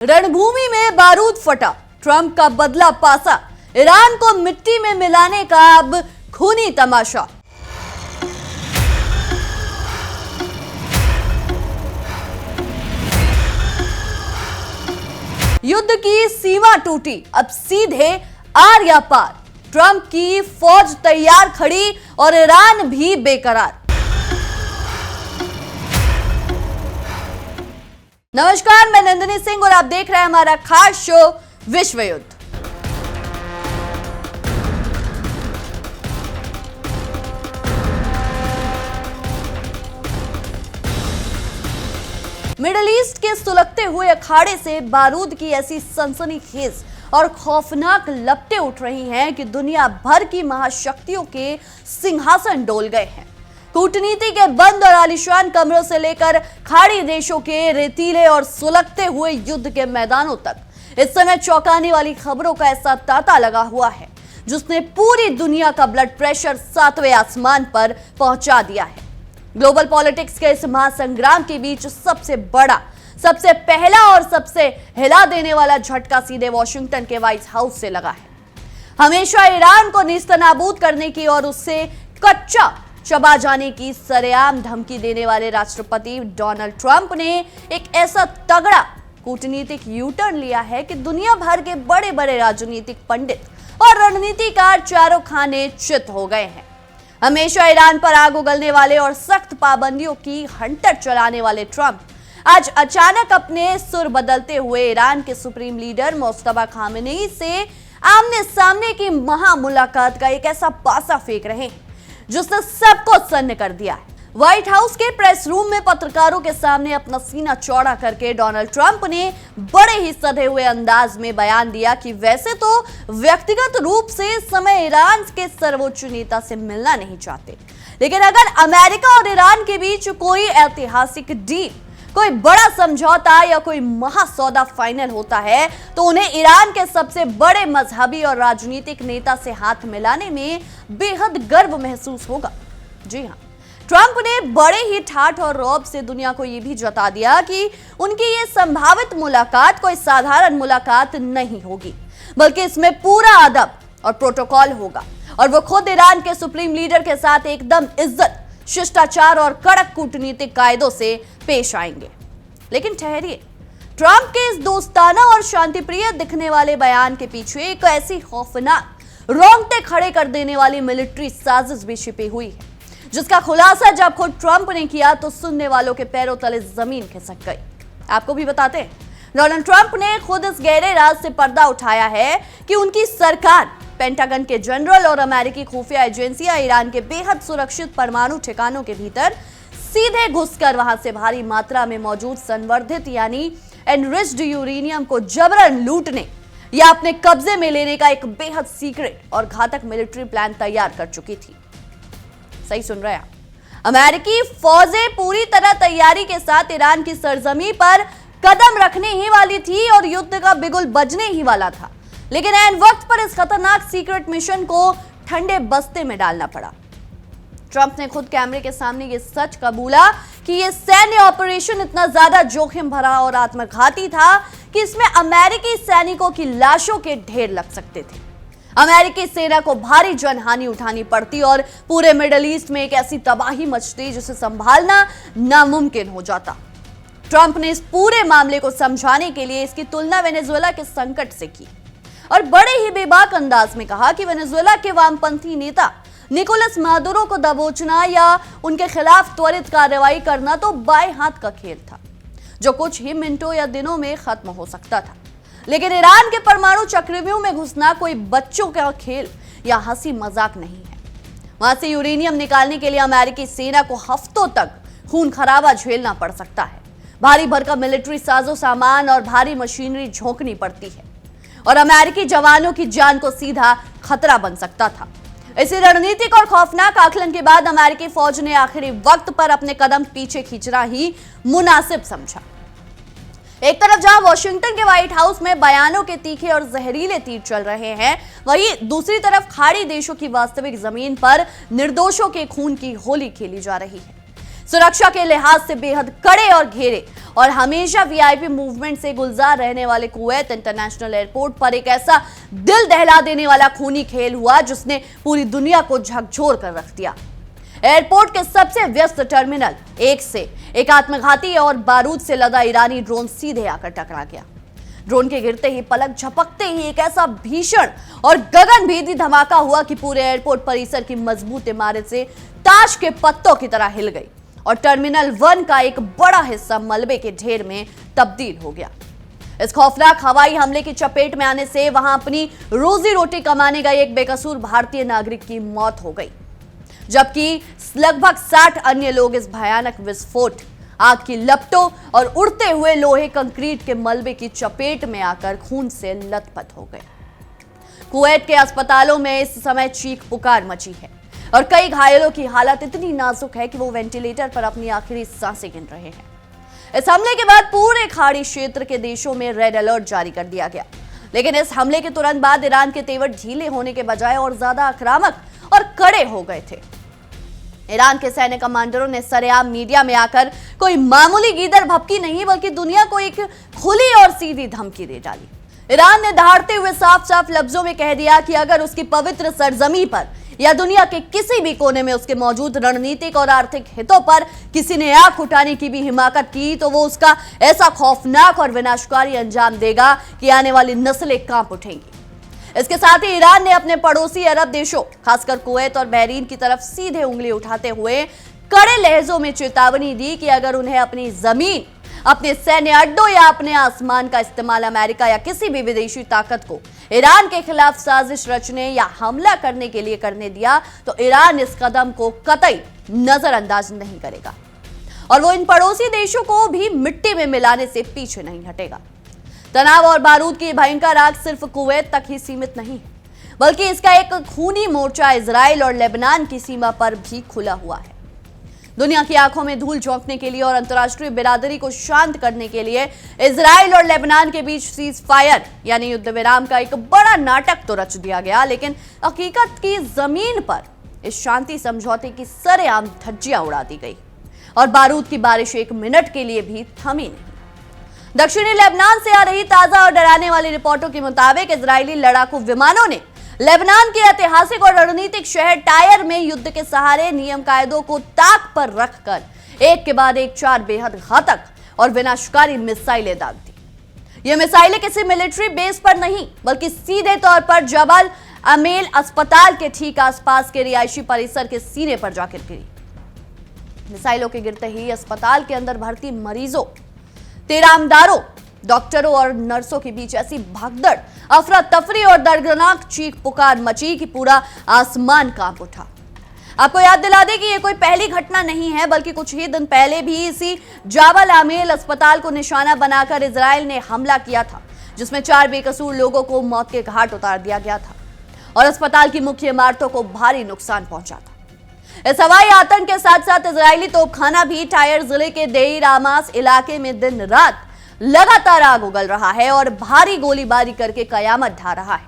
रणभूमि में बारूद फटा, ट्रंप का बदला पासा, ईरान को मिट्टी में मिलाने का अब खूनी तमाशा। युद्ध की सीमा टूटी, अब सीधे आर या पार। ट्रंप की फौज तैयार खड़ी और ईरान भी बेकरार। नमस्कार, मैं नंदिनी सिंह और आप देख रहे हैं हमारा खास शो विश्व युद्ध। मिडिल ईस्ट के सुलगते हुए अखाड़े से बारूद की ऐसी सनसनीखेज और खौफनाक लपटें उठ रही हैं कि दुनिया भर की महाशक्तियों के सिंहासन डोल गए हैं। कूटनीति के बंद और आलीशान कमरों से लेकर खाड़ी देशों के रेतीले और सुलगते हुए युद्ध के मैदानों तक इस समय चौंकाने वाली खबरों का ऐसा तांता लगा हुआ है जिसने पूरी दुनिया का ब्लड प्रेशर 7वें आसमान पर पहुंचा दिया है। ग्लोबल पॉलिटिक्स के इस महासंग्राम के बीच सबसे बड़ा, सबसे पहला और सबसे हिला देने वाला झटका सीधे वॉशिंगटन के व्हाइट हाउस से लगा है। हमेशा ईरान को नेस्तनाबूद करने की और उससे कच्चा चबा जाने की सरेआम धमकी देने वाले राष्ट्रपति डोनाल्ड ट्रंप ने एक ऐसा तगड़ा कूटनीतिक यू टर्न लिया है कि दुनिया भर के बड़े बड़े राजनीतिक पंडित और रणनीतिकार चारों खाने चित हो गए हैं। हमेशा ईरान पर आग उगलने वाले और सख्त पाबंदियों की हंटर चलाने वाले ट्रंप आज अचानक अपने सुर बदलते हुए ईरान के सुप्रीम लीडर मुस्तफा खामेनेई से आमने सामने की महा मुलाकात का एक ऐसा पासा फेंक रहे हैं जिसने सबको सन्न कर दिया है। व्हाइट हाउस के प्रेस रूम में पत्रकारों के सामने अपना सीना चौड़ा करके डोनाल्ड ट्रंप ने बड़े ही सधे हुए अंदाज में बयान दिया कि वैसे तो व्यक्तिगत रूप से इस समय ईरान के सर्वोच्च नेता से मिलना नहीं चाहते, लेकिन अगर अमेरिका और ईरान के बीच कोई ऐतिहासिक डील, कोई बड़ा समझौता या कोई महासौदा फाइनल होता है तो उन्हें ईरान के सबसे बड़े मजहबी और राजनीतिक नेता से हाथ मिलाने में बेहद गर्व महसूस होगा। जी हां, ट्रंप ने बड़े ही ठाठ और रौब से दुनिया को यह भी जता दिया कि उनकी ये संभावित मुलाकात कोई साधारण मुलाकात नहीं होगी, बल्कि इसमें पूरा अदब और प्रोटोकॉल होगा और वो खुद ईरान के सुप्रीम लीडर के साथ एकदम इज्जत, शिष्टाचार और कड़क कूटनीतिक कायदों से पेश आएंगे। लेकिन ठहरिए, ट्रंप के इस दोस्ताना और शांतिप्रिय दिखने वाले बयान के पीछे एक ऐसी खौफनाक, रोंगटे खड़े कर देने वाली मिलिट्री साजिश भी छिपी हुई है जिसका खुलासा जब खुद ट्रंप ने किया तो सुनने वालों के पैरों तले जमीन खिसक गई। आपको भी बताते हैं, डोनाल्ड ट्रंप ने खुद इस गहरे राज से पर्दा उठाया है कि उनकी सरकार पेंटागन के जनरल और अमेरिकी खुफिया एजेंसियां ईरान के बेहद सुरक्षित परमाणु ठिकानों के भीतर सीधे घुसकर वहां से भारी मात्रा में मौजूद संवर्धित यानी एनरिच्ड यूरेनियम को जबरन लूटने या अपने कब्जे में लेने का एक बेहद सीक्रेट और घातक मिलिट्री प्लान तैयार कर चुकी थी। सही सुन रहे हैं आप, अमेरिकी फौजें पूरी तरह तैयारी के साथ ईरान की सरजमी पर कदम रखने ही वाली थी और युद्ध का बिगुल बजने ही वाला था, लेकिन ऐन वक्त पर इस खतरनाक सीक्रेट मिशन को ठंडे बस्ते में डालना पड़ा। ट्रंप ने खुद कैमरे के सामने ये सच कबूला कि ये सैन्य ऑपरेशन इतना ज्यादा जोखिम भरा और आत्मघाती था कि इसमें अमेरिकी सैनिकों की लाशों के ढेर लग सकते थे। अमेरिकी सेना को भारी जनहानि उठानी पड़ती और पूरे मिडिल ईस्ट में एक ऐसी तबाही मचती जिसे संभालना नामुमकिन हो जाता। ट्रंप ने इस पूरे मामले को समझाने के लिए इसकी तुलना वेनेजुएला के संकट से की और बड़े ही बेबाक अंदाज में कहा कि वेनेजुएला के वामपंथी नेता निकोलस मादुरो को दबोचना या उनके खिलाफ त्वरित कार्रवाई करना तो बाएं हाथ का खेल था जो कुछ ही मिनटों या दिनों में खत्म हो सकता था, लेकिन ईरान के परमाणु चक्रव्यूह में घुसना कोई बच्चों का खेल या हंसी मजाक नहीं है। वहां से यूरेनियम निकालने के लिए अमेरिकी सेना को हफ्तों तक खून खराबा झेलना पड़ सकता है, भारी भरकम मिलिट्री साजो सामान और भारी मशीनरी झोंकनी पड़ती है और अमेरिकी जवानों की जान को सीधा खतरा बन सकता था। इसी रणनीतिक और खौफनाक आकलन के बाद अमेरिकी फौज ने आखिरी वक्त पर अपने कदम पीछे खींचना ही मुनासिब समझा। एक तरफ जहां वॉशिंगटन के व्हाइट हाउस में बयानों के तीखे और जहरीले तीर चल रहे हैं, वहीं दूसरी तरफ खाड़ी देशों की वास्तविक जमीन पर निर्दोषों के खून की होली खेली जा रही है। सुरक्षा के लिहाज से बेहद कड़े और घेरे और हमेशा वीआईपी मूवमेंट से गुलजार रहने वाले कुवैत इंटरनेशनल एयरपोर्ट पर एक ऐसा दिल दहला देने वाला खूनी खेल हुआ जिसने पूरी दुनिया को झकझोर कर रख दिया। एयरपोर्ट के सबसे व्यस्त टर्मिनल एक से एक आत्मघाती और बारूद से लदा ईरानी ड्रोन सीधे आकर टकरा गया। ड्रोन के गिरते ही, पलक झपकते ही एक ऐसा भीषण और गगनभेदी धमाका हुआ कि पूरे एयरपोर्ट परिसर की मजबूत इमारत से ताश के पत्तों की तरह हिल गई और टर्मिनल 1 का एक बड़ा हिस्सा मलबे के ढेर में तब्दील हो गया। इस खौफनाक हवाई हमले की चपेट में आने से वहां अपनी रोजी रोटी कमाने गए एक बेकसूर भारतीय नागरिक की मौत हो गई, जबकि लगभग 60 अन्य लोग इस भयानक विस्फोट, आग की लपटों और उड़ते हुए लोहे कंक्रीट के मलबे की चपेट में आकर खून से लथपथ हो गए। कुवैत के अस्पतालों में इस समय चीख पुकार मची है और कई घायलों की हालत इतनी नाजुक है कि वो वेंटिलेटर पर अपनी आखिरी सांसें गिन रहे हैं। इस हमले के बाद पूरे खाड़ी क्षेत्र के देशों में रेड अलर्ट जारी कर दिया गया, लेकिन इस हमले के तुरंत बाद ईरान के तेवर ढीले होने के बजाय और ज्यादा आक्रामक और कड़े हो गए थे। ईरान के सैन्य कमांडरों ने सरेआम मीडिया में आकर कोई मामूली गीदड़ भभकी नहीं बल्कि दुनिया को एक खुली और सीधी धमकी दे डाली। ईरान ने दहाड़ते हुए साफ साफ लफ्जों में कह दिया कि अगर उसकी पवित्र सरजमी पर या दुनिया के किसी भी कोने में उसके मौजूद रणनीतिक और आर्थिक हितों पर किसी ने आंख उठाने की भी हिमाकत की तो वो उसका ऐसा खौफनाक और विनाशकारी अंजाम देगा कि आने वाली नस्लें कांप उठेंगी। इसके साथ ही ईरान ने अपने पड़ोसी अरब देशों, खासकर कुवैत और बहरीन की तरफ सीधे उंगली उठाते हुए कड़े लहजों में चेतावनी दी कि अगर उन्हें अपनी जमीन, अपने सैन्य अड्डों या अपने आसमान का इस्तेमाल अमेरिका या किसी भी विदेशी ताकत को ईरान के खिलाफ साजिश रचने या हमला करने के लिए करने दिया तो ईरान इस कदम को कतई नजरअंदाज नहीं करेगा और वो इन पड़ोसी देशों को भी मिट्टी में मिलाने से पीछे नहीं हटेगा। तनाव और बारूद की भयंकर आग सिर्फ कुवैत तक ही सीमित नहीं है, बल्कि इसका एक खूनी मोर्चा इजराइल और लेबनान की सीमा पर भी खुला हुआ है। दुनिया की आंखों में धूल झोंकने के लिए और अंतर्राष्ट्रीय बिरादरी को शांत करने के लिए इजराइल और लेबनान के बीच सीज फायर यानी युद्ध विराम का एक बड़ा नाटक तो रच दिया गया, लेकिन हकीकत की जमीन पर इस शांति समझौते की सरेआम धज्जियां उड़ा दी गई और बारूद की बारिश एक मिनट के लिए भी थमी नहीं। दक्षिणी लेबनान से आ रही ताजा और डराने वाली रिपोर्टों के मुताबिक इजरायली लड़ाकू विमानों ने लेबनान के ऐतिहासिक और रणनीतिक शहर टायर में युद्ध के सहारे नियम कायदों को ताक पर रखकर एक के बाद एक 4 बेहद घातक और विनाशकारी मिसाइलें दाग दी। ये मिसाइलें किसी मिलिट्री बेस पर नहीं बल्कि सीधे तौर पर जबल अमेल अस्पताल के ठीक आसपास के रिहायशी परिसर के सीने पर जाकर गिरी। मिसाइलों के गिरते ही अस्पताल के अंदर भर्ती मरीजों, तेरामदारों, डॉक्टरों और नर्सों के बीच ऐसी भागदड़, अफरा तफरी और दर्दनाक चीख पुकार मची कि पूरा आसमान कांप उठा। आपको याद दिला दें कि ये कोई पहली घटना नहीं है, बल्कि कुछ ही दिन पहले भी इसी जाबल आमेल अस्पताल को निशाना बनाकर इजराइल ने हमला किया था, जिसमें 4 बेकसूर लोगों को मौत के घाट उतार दिया गया था और अस्पताल की मुख्य इमारतों को भारी नुकसान पहुंचा था। इस हवाई आतंक के साथ साथ इजरायली तोपखाना भी टायर जिले के देईर आमास इलाके में दिन रात लगातार आग उगल रहा है और भारी गोलीबारी करके कयामत ढा रहा है,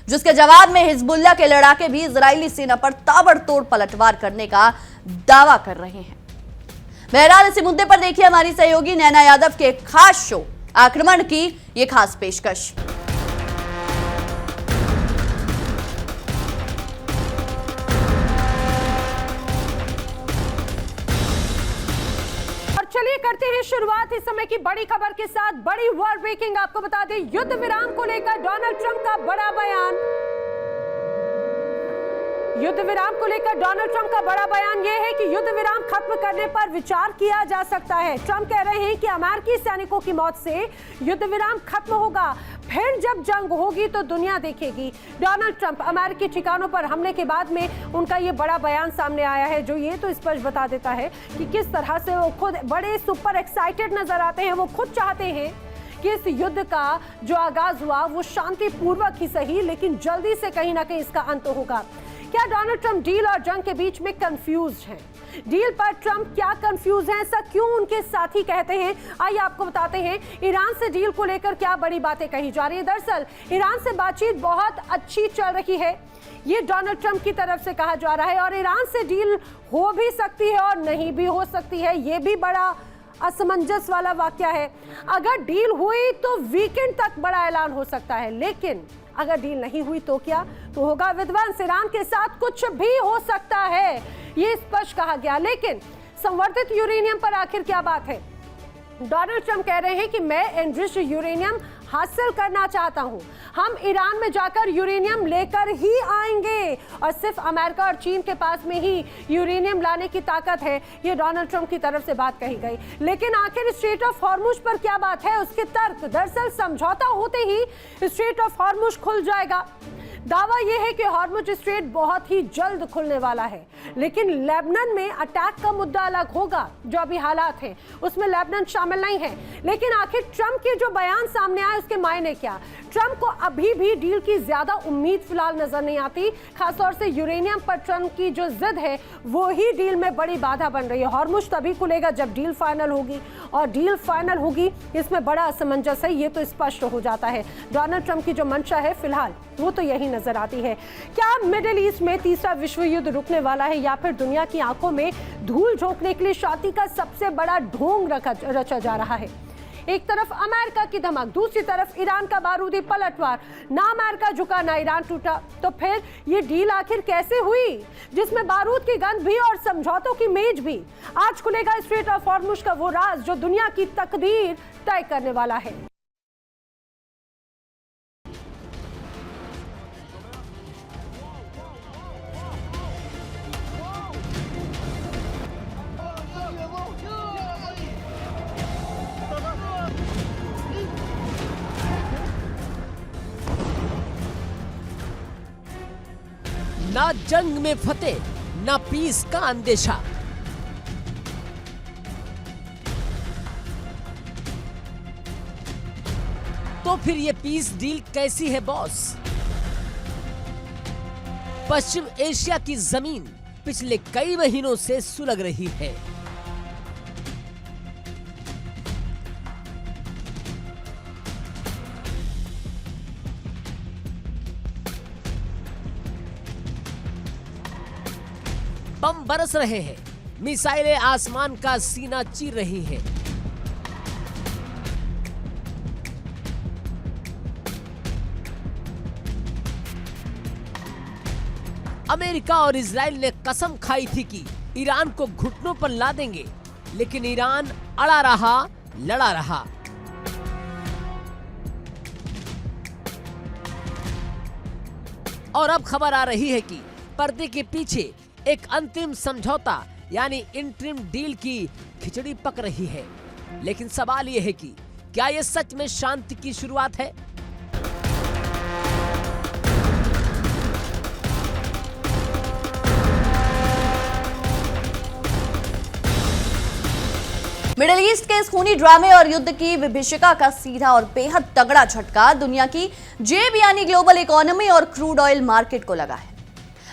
जिसके जवाब में हिजबुल्लाह के लड़ाके भी इजरायली सेना पर ताबड़तोड़ पलटवार करने का दावा कर रहे हैं। बहरहाल इसी मुद्दे पर देखिए हमारी सहयोगी नैना यादव के खास शो आक्रमण की ये खास पेशकश। चलिए करते हैं शुरुआत इस समय की बड़ी खबर के साथ। बड़ी वर्ल्ड ब्रेकिंग आपको बता दें, युद्ध विराम को लेकर डोनाल्ड ट्रंप का बड़ा बयान। युद्ध विराम को लेकर डोनाल्ड ट्रंप का बड़ा बयान यह है कि युद्ध विराम खत्म करने पर विचार किया जा सकता है। ट्रंप कह रहे हैं कि अमेरिकी सैनिकों की मौत से युद्ध विराम खत्म होगा, फिर जब जंग होगी तो दुनिया देखेगी। डोनाल्ड ट्रंप अमेरिकी ठिकानों पर हमले के बाद में उनका ये बड़ा बयान सामने आया है, जो ये तो स्पष्ट बता देता है कि किस तरह से वो खुद बड़े सुपर एक्साइटेड नजर आते हैं। वो खुद चाहते हैं कि इस युद्ध का जो आगाज हुआ वो शांतिपूर्वक ही सही, लेकिन जल्दी से कहीं ना कहीं इसका अंत होगा। क्या डोनाल्ड ट्रंप डील और जंग के बीच में कंफ्यूज हैं? डील पर ट्रंप क्या कंफ्यूज हैं, ऐसा क्यों उनके साथी कहते हैं, आइए आपको बताते हैं ईरान से डील को लेकर क्या बड़ी बातें कही जा रही है। दरअसल ईरान से बातचीत बहुत अच्छी चल रही है, ये डोनाल्ड ट्रंप की तरफ से कहा जा रहा है, और ईरान से डील हो भी सकती है और नहीं भी हो सकती है, ये भी बड़ा असमंजस वाला वाक्य है। अगर डील हुई तो वीकेंड तक बड़ा ऐलान हो सकता है, लेकिन अगर डील नहीं हुई तो क्या, तो होगा विध्वंस। ईरान के साथ कुछ भी हो सकता है, ये स्पष्ट कहा गया। लेकिन संवर्धित यूरेनियम पर आखिर क्या बात है? डोनाल्ड ट्रंप कह रहे हैं कि मैं एनरिच्ड यूरेनियम हासिल करना चाहता हूं, हम ईरान में जाकर यूरेनियम लेकर ही आएंगे, और सिर्फ अमेरिका और चीन के पास में ही यूरेनियम लाने की ताकत है, ये डोनाल्ड ट्रंप की तरफ से बात कही गई। लेकिन आखिर स्ट्रेट ऑफ हॉर्मुज पर क्या बात है, उसके तर्क, दरअसल समझौता होते ही स्ट्रेट ऑफ हॉर्मुज खुल जाएगा। दावा यह है कि हॉर्मुज स्ट्रेट बहुत ही जल्द खुलने वाला है, लेकिन लेबनान में अटैक का मुद्दा अलग होगा। जो अभी हालात हैं उसमें लेबनान शामिल नहीं है। लेकिन आखिर ट्रंप के जो बयान सामने आए उसके मायने क्या? ट्रंप को अभी भी डील की ज्यादा उम्मीद फिलहाल नजर नहीं आती, खासतौर से यूरेनियम पर ट्रंप की जो जिद है वो ही डील में बड़ी बाधा बन रही है। हॉर्मुज तभी खुलेगा जब डील फाइनल होगी, और डील फाइनल होगी इसमें बड़ा असमंजस है, ये तो स्पष्ट हो जाता है। डोनाल्ड ट्रंप की जो मंशा है फिलहाल वो तो यही नजर आती है। क्या मिडिल ईस्ट में तीसरा विश्व युद्ध रुकने वाला है, या फिर दुनिया की आंखों में धूल झोंकने के लिए शांति का सबसे बड़ा ढोंग रचा जा रहा है? एक तरफ अमेरिका की धमक, दूसरी तरफ ईरान का बारूदी पलटवार, ना अमेरिका झुका ना ईरान टूटा। तो फिर ये डील आखिर कैसे हुई, जिसमें बारूद की गंध भी और समझौतों की मेज भी? आज खुलेगा स्ट्रेट ऑफ हॉर्मुज का वो राज जो दुनिया की तकदीर तय करने वाला है। ना जंग में फतेह, ना पीस का अंदेशा। तो फिर ये पीस डील कैसी है बॉस? पश्चिम एशिया की जमीन पिछले कई महीनों से सुलग रही है। बम बरस रहे हैं, मिसाइलें आसमान का सीना चीर रही हैं। अमेरिका और इजराइल ने कसम खाई थी कि ईरान को घुटनों पर ला देंगे, लेकिन ईरान अड़ा रहा, लड़ा रहा। और अब खबर आ रही है कि पर्दे के पीछे एक अंतिम समझौता यानी इंटरिम डील की खिचड़ी पक रही है। लेकिन सवाल यह है कि क्या यह सच में शांति की शुरुआत है? मिडिल ईस्ट के इस खूनी ड्रामे और युद्ध की विभीषिका का सीधा और बेहद तगड़ा झटका दुनिया की जेब यानी ग्लोबल इकोनॉमी और क्रूड ऑयल मार्केट को लगा है।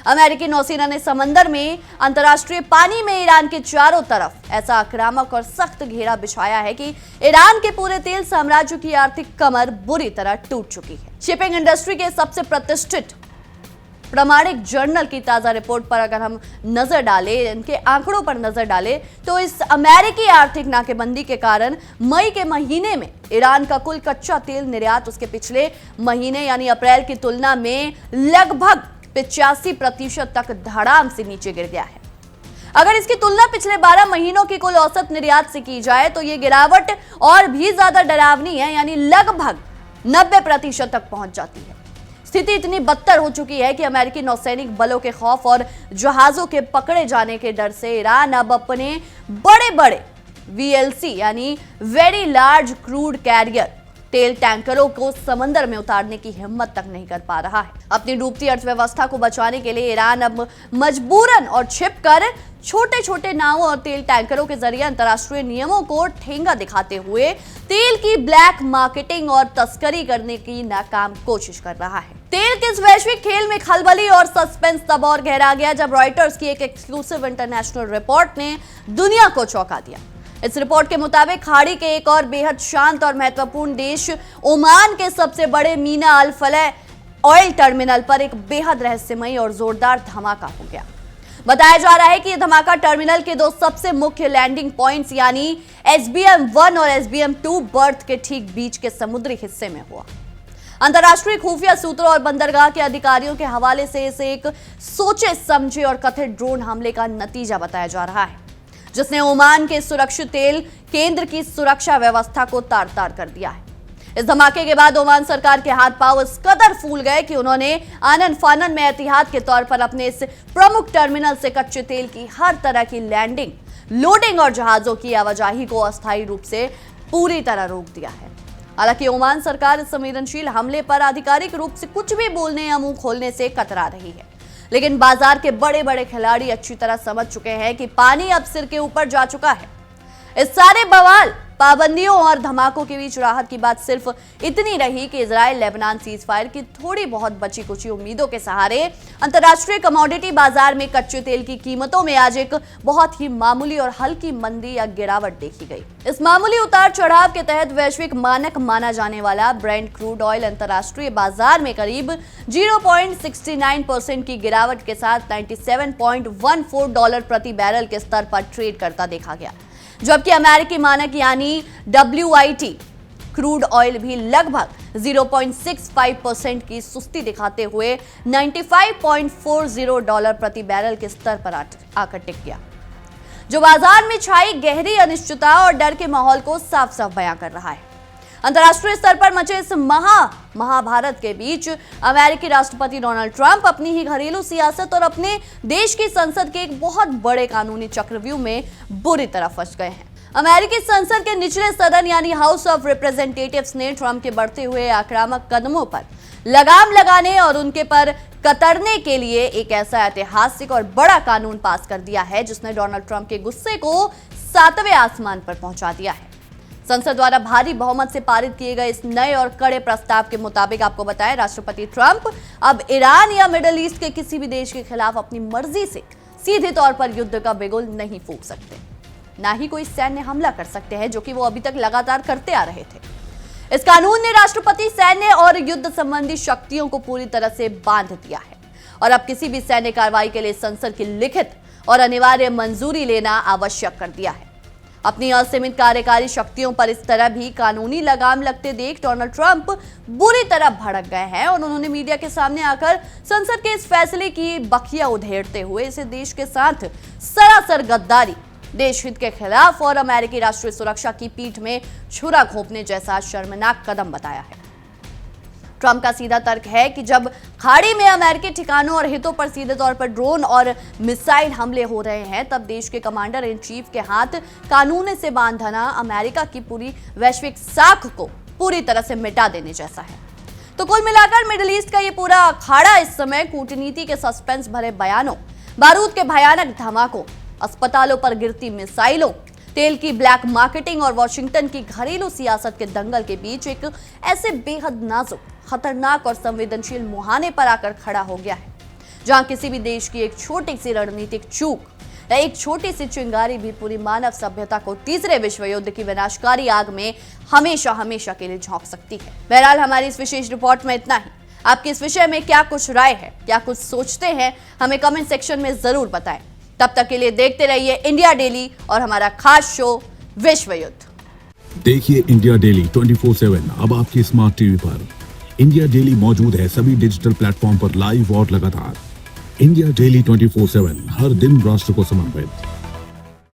अमेरिकी नौसेना ने समंदर में अंतर्राष्ट्रीय पानी में ईरान के चारों तरफ ऐसा आक्रामक और सख्त घेरा बिछाया है कि ईरान के पूरे तेल साम्राज्य की आर्थिक कमर बुरी तरह टूट चुकी है। शिपिंग इंडस्ट्री के सबसे प्रतिष्ठित प्रामाणिक जर्नल की ताजा रिपोर्ट पर अगर हम नजर डालें, इनके आंकड़ों पर नजर डालें, तो इस अमेरिकी आर्थिक नाकेबंदी के कारण मई के महीने में ईरान का कुल कच्चा तेल निर्यात उसके पिछले महीने यानी अप्रैल की तुलना में लगभग 85% तक धड़ाम से नीचे गिर गया है। अगर इसकी तुलना पिछले 12 महीनों की कुल औसत निर्यात से की जाए तो यह गिरावट और भी ज्यादा डरावनी है, यानी लगभग 90% तक पहुंच जाती है। स्थिति इतनी बदतर हो चुकी है कि अमेरिकी नौसैनिक बलों के खौफ और जहाजों के पकड़े जाने के डर से ईरान अब अपने बड़े बड़े VLC यानी वेरी लार्ज क्रूड कैरियर तेल टैंकरों को समंदर में उतारने की हिम्मत तक नहीं कर पा रहा है। अपनी डूबती अर्थव्यवस्था को बचाने के लिए ईरान अब मजबूरन और छिपकर छोटे छोटे नावों और तेल टैंकरों के जरिए अंतर्राष्ट्रीय नियमों को ठेंगा दिखाते हुए तेल की ब्लैक मार्केटिंग और तस्करी करने की नाकाम कोशिश कर रहा है। तेल के इस वैश्विक खेल में खलबली और सस्पेंस तब और गहरा गया जब रॉयटर्स की एक एक्सक्लूसिव इंटरनेशनल रिपोर्ट ने दुनिया को चौंका दिया। इस रिपोर्ट के मुताबिक खाड़ी के एक और बेहद शांत और महत्वपूर्ण देश ओमान के सबसे बड़े मीना अल फलह ऑयल टर्मिनल पर एक बेहद रहस्यमयी और जोरदार धमाका हो गया। बताया जा रहा है कि यह धमाका टर्मिनल के दो सबसे मुख्य लैंडिंग पॉइंट्स यानी SBM-1 और SBM-2 बर्थ के ठीक बीच के समुद्री हिस्से में हुआ। अंतर्राष्ट्रीय खुफिया सूत्रों और बंदरगाह के अधिकारियों के हवाले से इसे एक सोचे समझे और कथित ड्रोन हमले का नतीजा बताया जा रहा है, जिसने ओमान के सुरक्षित तेल केंद्र की सुरक्षा व्यवस्था को तार-तार कर दिया है। इस धमाके के बाद ओमान सरकार के हाथ पांव इस कदर फूल गए कि उन्होंने आनन फानन में एहतियात के तौर पर अपने इस प्रमुख टर्मिनल से कच्चे तेल की हर तरह की लैंडिंग, लोडिंग और जहाजों की आवाजाही को अस्थायी रूप से पूरी तरह रोक दिया है। हालांकि ओमान सरकार इस संवेदनशील हमले पर आधिकारिक रूप से कुछ भी बोलने या मुंह खोलने से कतरा रही है, लेकिन बाजार के बड़े बड़े खिलाड़ी अच्छी तरह समझ चुके हैं कि पानी अब सिर के ऊपर जा चुका है। इस सारे बवाल, पाबंदियों और धमाकों के बीच राहत की बात सिर्फ इतनी रही कि इजराइल लेबनान सीज फायर की थोड़ी बहुत बची कुची उम्मीदों के सहारे अंतर्राष्ट्रीय कमोडिटी बाजार में कच्चे तेल की कीमतों में आज एक बहुत ही मामूली और हल्की मंदी या गिरावट देखी गई। इस मामूली उतार चढ़ाव के तहत वैश्विक मानक माना जाने वाला ब्रेंट क्रूड ऑयल अंतर्राष्ट्रीय बाजार में करीब 0.69% की गिरावट के साथ $97.14 प्रति बैरल के स्तर पर ट्रेड करता देखा गया, जबकि अमेरिकी मानक यानी WIT क्रूड ऑयल भी लगभग 0.65% की सुस्ती दिखाते हुए $95.40 प्रति बैरल के स्तर पर आकर टिक गया, जो बाजार में छाई गहरी अनिश्चितता और डर के माहौल को साफ साफ बयां कर रहा है। अंतर्राष्ट्रीय स्तर पर मचे इस महाभारत के बीच अमेरिकी राष्ट्रपति डोनाल्ड ट्रंप अपनी ही घरेलू सियासत और अपने देश की संसद के एक बहुत बड़े कानूनी चक्रव्यूह में बुरी तरह फंस गए हैं। अमेरिकी संसद के निचले सदन यानी हाउस ऑफ रिप्रेजेंटेटिव्स ने ट्रंप के बढ़ते हुए आक्रामक कदमों पर लगाम लगाने और उनके पर कतरने के लिए एक ऐसा ऐतिहासिक और बड़ा कानून पास कर दिया है जिसने डोनाल्ड ट्रंप के गुस्से को 7वें आसमान पर पहुंचा दिया है। संसद द्वारा भारी बहुमत से पारित किए गए इस नए और कड़े प्रस्ताव के मुताबिक आपको बताएं, राष्ट्रपति ट्रंप अब ईरान या मिडिल ईस्ट के किसी भी देश के खिलाफ अपनी मर्जी से सीधे तौर पर युद्ध का बिगुल नहीं फूंक सकते, ना ही कोई सैन्य हमला कर सकते हैं, जो कि वो अभी तक लगातार करते आ रहे थे। इस कानून ने राष्ट्रपति सैन्य और युद्ध संबंधी शक्तियों को पूरी तरह से बांध दिया है और अब किसी भी सैन्य कार्रवाई के लिए संसद की लिखित और अनिवार्य मंजूरी लेना आवश्यक कर दिया है। अपनी असीमित कार्यकारी शक्तियों पर इस तरह भी कानूनी लगाम लगते देख डोनाल्ड ट्रंप बुरी तरह भड़क गए हैं और उन्होंने मीडिया के सामने आकर संसद के इस फैसले की बखिया उधेड़ते हुए इसे देश के साथ सरासर गद्दारी, देश हित के खिलाफ और अमेरिकी राष्ट्रीय सुरक्षा की पीठ में छुरा घोंपने जैसा शर्मनाक कदम बताया है। ट्रंप का सीधा तर्क है कि जब खाड़ी में अमेरिकी ठिकानों और हितों पर सीधे तौर पर ड्रोन और मिसाइल हमले हो रहे हैं, तब देश के कमांडर इन चीफ के हाथ कानून से बांधना अमेरिका की पूरी वैश्विक साख को पूरी तरह से मिटा देने जैसा है। तो कुल मिलाकर मिडिल ईस्ट का ये पूरा अखाड़ा इस समय कूटनीति के सस्पेंस भरे बयानों, बारूद के भयानक धमाकों, अस्पतालों पर गिरती मिसाइलों, तेल की ब्लैक मार्केटिंग और वॉशिंगटन की घरेलू सियासत के दंगल के बीच एक ऐसे बेहद नाजुक, खतरनाक और संवेदनशील मुहाने पर आकर खड़ा हो गया है, जहां किसी भी देश की एक छोटी सी रणनीतिक चूक या एक छोटी सी चिंगारी भी पूरी मानव सभ्यता को तीसरे विश्व युद्ध की विनाशकारी आग में हमेशा हमेशा के लिए झोंक सकती है। बहरहाल हमारी इस विशेष रिपोर्ट में इतना ही। आपकी इस विषय में क्या कुछ राय है, क्या कुछ सोचते हैं, हमें कमेंट सेक्शन में जरूर बताएं। तब तक के लिए देखते रहिए इंडिया डेली और हमारा खास शो विश्व युद्ध। देखिए इंडिया डेली 24/7 अब आपकी स्मार्ट टीवी पर। इंडिया डेली मौजूद है सभी डिजिटल प्लेटफॉर्म पर लाइव और लगातार। इंडिया डेली 24/7 हर दिन राष्ट्र को समर्पित।